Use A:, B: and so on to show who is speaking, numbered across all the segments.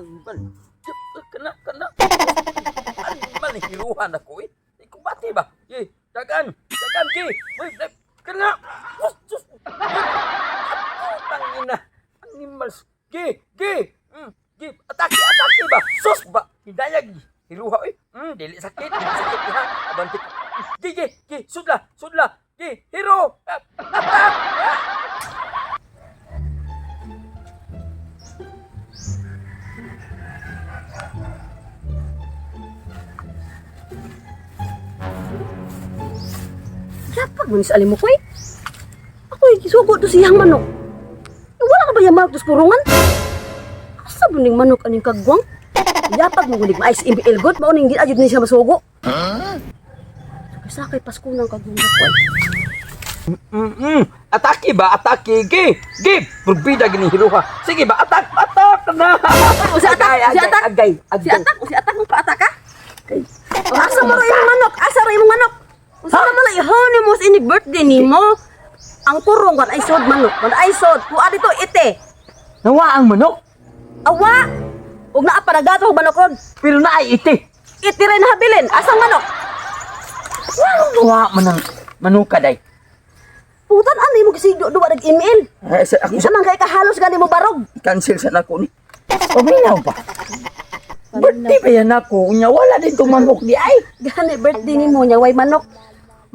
A: Animal. Kana. Animal, hiruhan ako eh. Ikaw bati ba? Ye, dagan, ki. Uy, kana. Sus. Tangina. Animal. Ki. Atake ba? Sus ba? Hidayag. Hiruha eh. Dili sakit ha. Abanti. Ki. Sudla. Ki, hero.
B: Yapag mo ni sa alim mo ko eh. Ako'y gisugo to siyang manok. Wala ka ba yung manok to sa kurungan? Asa mo ning manok aning kagwang? Yapag mo gulig maayos imbiil god. Mauning di ajud ni siya masugo. Sakay Pasko ng kagwang ko eh.
A: Atake ba? Atake. Gi. Purbida gini hiruha. Sige ba? Atak na.
B: Si atak mo pa-atak ka? Asa mo rin yung manok? Usa na mala ihoni mo sa inig birthday nimo. Ang kurong kan ay sod manok. Kan ay sod. Kuha dito ite.
A: Nawa ang manok.
B: Awa. Ug naa pa nagato og manok rod.
A: Pero naay iti.
B: Ite rin habilin. Asang manok?
A: Nawa man ang manuka day.
B: Putan ani mo kasi duwa nag-email.
A: Ako
B: Isa man kay kahalos gani mo barog.
A: cancel sa nako ni. Paminaw pa. Birthday pa yan ako. Unya wala din itong manok di ay.
B: Gani birthday nimo nya way manok.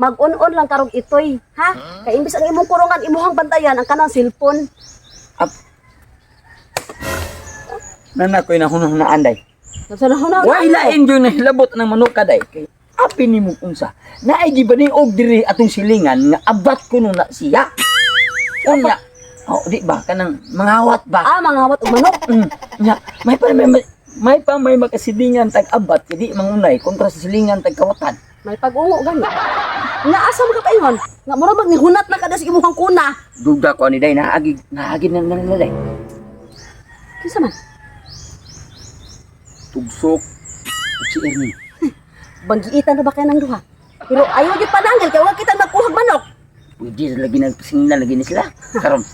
B: Mag-on-on lang karong itoy, ha? Kay imbis ang imong kurungan imuhang bantayan ang kanang cellphone.
A: Nanak ko inahunong na anday.
B: Nagsanahunaw.
A: Way lain yun na hilabot ng manuka day. Kay api ni mo unsa. Naay di ba ni og diri atong silingan nga abat ko na siya. Unya. Oh, di ba kanang mangawat ba?
B: Mga hawat og manok.
A: Nya, may makasidingan tag abat kadi mangunay kontra sa silingan tag kawatan.
B: May pag-ungo gani. Nga asa mo ka paingon? Nga mura bag ni hunat na kada sa imong kuna.
A: Duda ko ani day naagi na day.
B: Kinsa man?
A: Tugsok si Ernie.
B: Banggiitan na ba kayo ng duha? Pero ayaw gyud panangil kay wa kita magkuhag manok.
A: Pwede lagi nagpasingin lagi ni sila. Karon.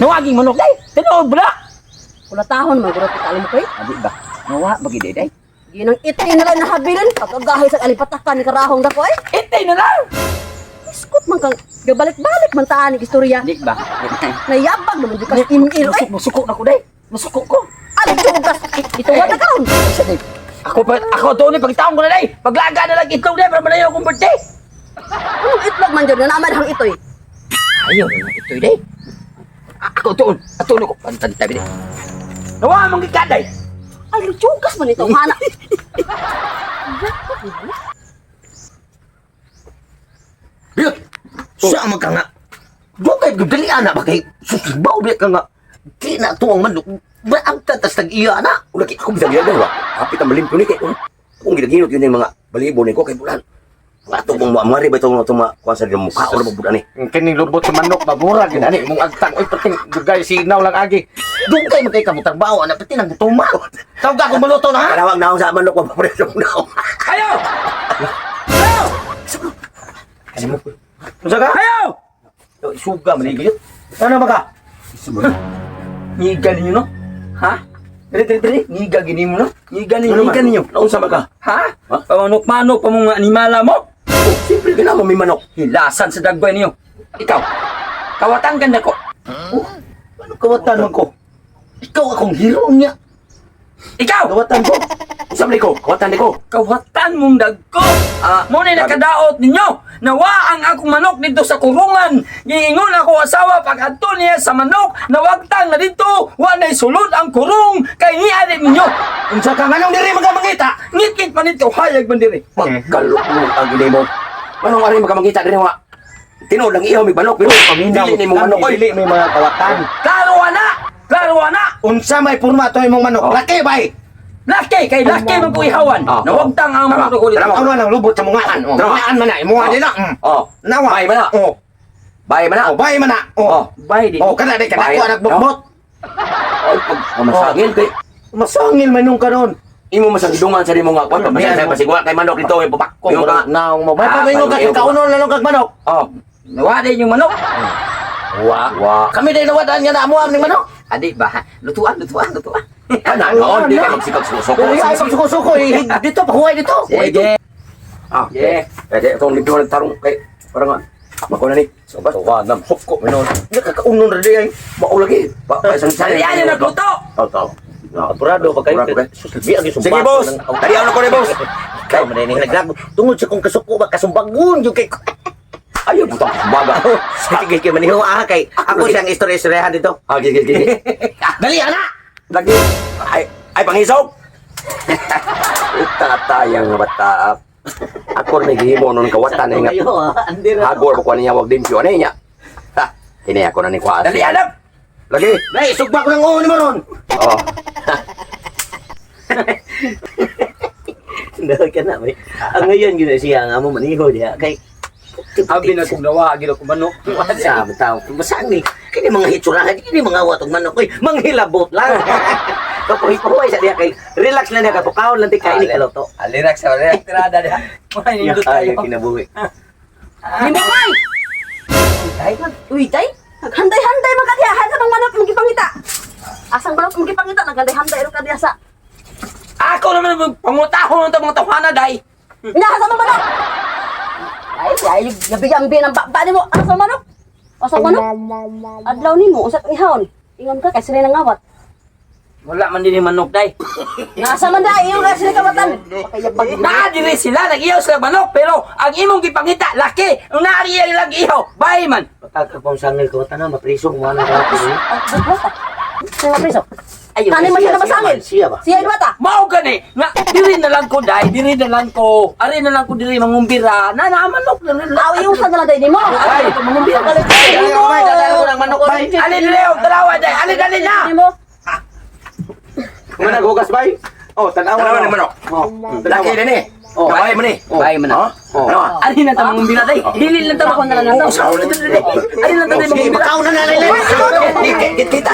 A: Nawaging manok day. Tinuod bala.
B: Wala tahon man guro kita alam mo koy.
A: Abi ba? Nawa bagi day day.
B: Ginang itay na lang nahabilin pagkagahay sa alipatakan ni karahong dako eh.
A: Itay na lang.
B: Iskot man kang gabalik-balik man taan ni istorya.
A: Di ba?
B: Nayabag naman di ka imil eh.
A: Masuko na ko day. Masuko ko.
B: Alin tugas. Ito wala karon.
A: Ako to ni pagtaon ko na day. Paglaga na lang itlog day para malayo akong birthday.
B: Anong itlog man dyan na naman hang itoy?
A: Ayaw na itoy day. Ako to. Ato ko pantan tabi day. Nawa mong gikaday.
B: Ay, lutugas man ito, hana.
C: Biyak! Siya man ka nga. Dugay, dali ana ba kay susibaw biyak ka nga. Di na ito ang manok. Ba ang tatas tag-iya na. Ulaki ako bisa gaya ba? Kapit ang malimpo ni kay. Kung ginaginot yun yung mga balibo ni ko kay bulan. Ato mong maamari ba itong kuha sa mukha o na mabuda ni?
D: Kining lubot sa manok, mabura, ginani, mong agtang, oy, pating, dugay, sinaw lang agi.
C: Doon kayo magkay kamutang bawa na pati nang butuma. Tawag ka kung maluto na ha? Karawag na ako sa manok, mapapreso na ako.
A: Ayaw!
C: Masa ka?
A: Ayaw!
C: Suga manigil. Ano ba ka?
A: Ngiga ninyo no? Ha? Dali. Ngiga gini mo no? Ngiga ninyo.
C: Naunsa ba ka?
A: Ha? Pamanok-manok pa mong animala mo?
C: Oh, simple ka na mo may manok.
A: Hilasan sa dagway niyo. Ikaw, kawatan ka na ko.
C: Oh, ano kawatan mo ko? Ikaw akong hero niya.
A: Ikaw!
C: Kawatan ko. Sabi ko, kawatan ko.
A: Kawatan mong dagko! Muna nakadaot ninyo! Nawa ang akong manok dito sa kurungan! Giingon ako asawa pag adto niya sa manok! Nawagtang na dito! Wanay sulod ang kurong! Kay niari ninyo!
C: Unsa ka manong diri magamangita?
A: Ngit-ngit pa nito, hayag man diri!
C: Magkaluklo ang gilay mo. Manong ari magamangita diri wa? Tinood lang ihaw may manok pero dili ni mo manok oy.
D: Dili may mga kawatan.
A: Klaro na! Klaro na!
D: Unsa may formato imong manok? Laki bay.
A: Laki! Kay laki man po ihawan! Nawagtang ang manok ko dito!
D: Tama ng lubot sa mungaan. Mungaan man na, imuha nila.
C: Oh,
D: Nawa.
C: bay man na.
D: Oh,
C: Bay man na.
D: oh, bay man na. Oh,
A: Bay di!
D: oh, kada di kada
C: Bay.
D: ko anak bukbot.
C: Ay, pag masangil kay
D: Masangil man nung karon.
C: imo masangidungan sa nimo nga kwan pamasan sa pasigwa kay manok dito ay papakko
D: Ko
C: ka.
D: naong mo. Bay
C: Ah,
D: pamingo ka
C: pamingo.
D: kaunon lang kag manok.
C: Oh,
A: Nawa din yung manok!
C: wa. Kami din nawadaan nga na amuam ning manok.
A: Adi ba? Lutuan.
C: Ano? Di ka magsikag suko.
D: Dili ay magsuko-suko eh. Dito pahuway dito.
A: Sige.
C: Ah,
A: Sige.
C: Kaya itong libro nagtarong kay parang nga. Mako na ni. So ba nam suko minon. Nakakaunon ra di ay. Mao lagi. Pa isang
A: Dali ayo nagluto.
C: Taw.
D: Apurado ba kayo? Susulbi ang
C: Sige boss. Dali ako na boss.
D: Kaya man ini naglago. Tungod sa kung kasuko ba kasumbagon yung kay
C: Ayaw butang baga.
D: sige kay maniho kay ako siyang istorya-istoryahan dito.
C: Ah, gigi.
D: Dali ana.
C: Lagi. Ay pangisog. Tatayang nga bata. Ako rin naghihimo nun kawatan na nga. Hagor ko niya wag din siya niya. Ha, kini ako na ni kwa.
A: Dali anak.
C: Lagi.
D: Dai sugbak lang ulo mo ron.
C: Oh.
D: Dahil ka na may. Ang ngayon gina siya nga mo maniho diha kay
A: Abi na kung nawa gid ako manok.
D: sa tao basang ni kini mga hitsurahan kini mga watong manok koy manghilabot lang. Kapoy sa diha kay relax lang diha kapukaon lang di ka ini kaloto.
A: Alirak sa tirada dia. May nindot tayo.
D: Kinabuhi.
B: Hindi mo ay.
D: Dai man.
B: Uy, tay. Naghanday-handay man kadiya. Hay sa mga manok mong gipangita. Asang manok mong gipangita naghanday-handay ro kadiya sa.
A: Ako naman pangutahon ng mga tawhana day.
B: Ina sa mga manok. Ay, gabi-gabi ng baba ni mo. Asang manok? Asang manok? Adlaw ni mo, usap ihawon. Ingon ka kay sila nangawat.
A: Wala man din yung manok day.
B: Nasa man dai yung kasi kawatan. Pakayabag
A: Na diri sila nag-iyaw sila manok pero ang imong gipangita laki. Ang naariya ilang ihaw, bay man.
D: Pagka pang sangil ko tanan mapriso mo ana ka ko.
B: Sino preso?
A: Ayun.
B: Kani man siya na masangil.
D: Siya ba?
B: Siya ibata.
A: Mao gani nga diri na lang ko day, diri na lang ko. Ari na lang ko diri mangumbira. Na manok na lang.
B: Awi yung sa dala dai nimo.
A: Ay, mangumbira ka
D: Ay, may dadalo ko ng manok bay.
A: Alin Leo, dalawa day. Alin na.
B: Nimo.
D: Kung naghugas bay? Oh, tanawa
C: Tanawa ng manok.
D: Oh,
C: Laki din eh.
D: Oh.
C: Kabay mo ni.
A: Bay man.
C: Oh. Ano?
A: Alin na ta mangumbira day. Dili lang ta ko na lang. Alin lang ta
C: Sige,
A: mangumbira.
C: makaw na na nila. Kita.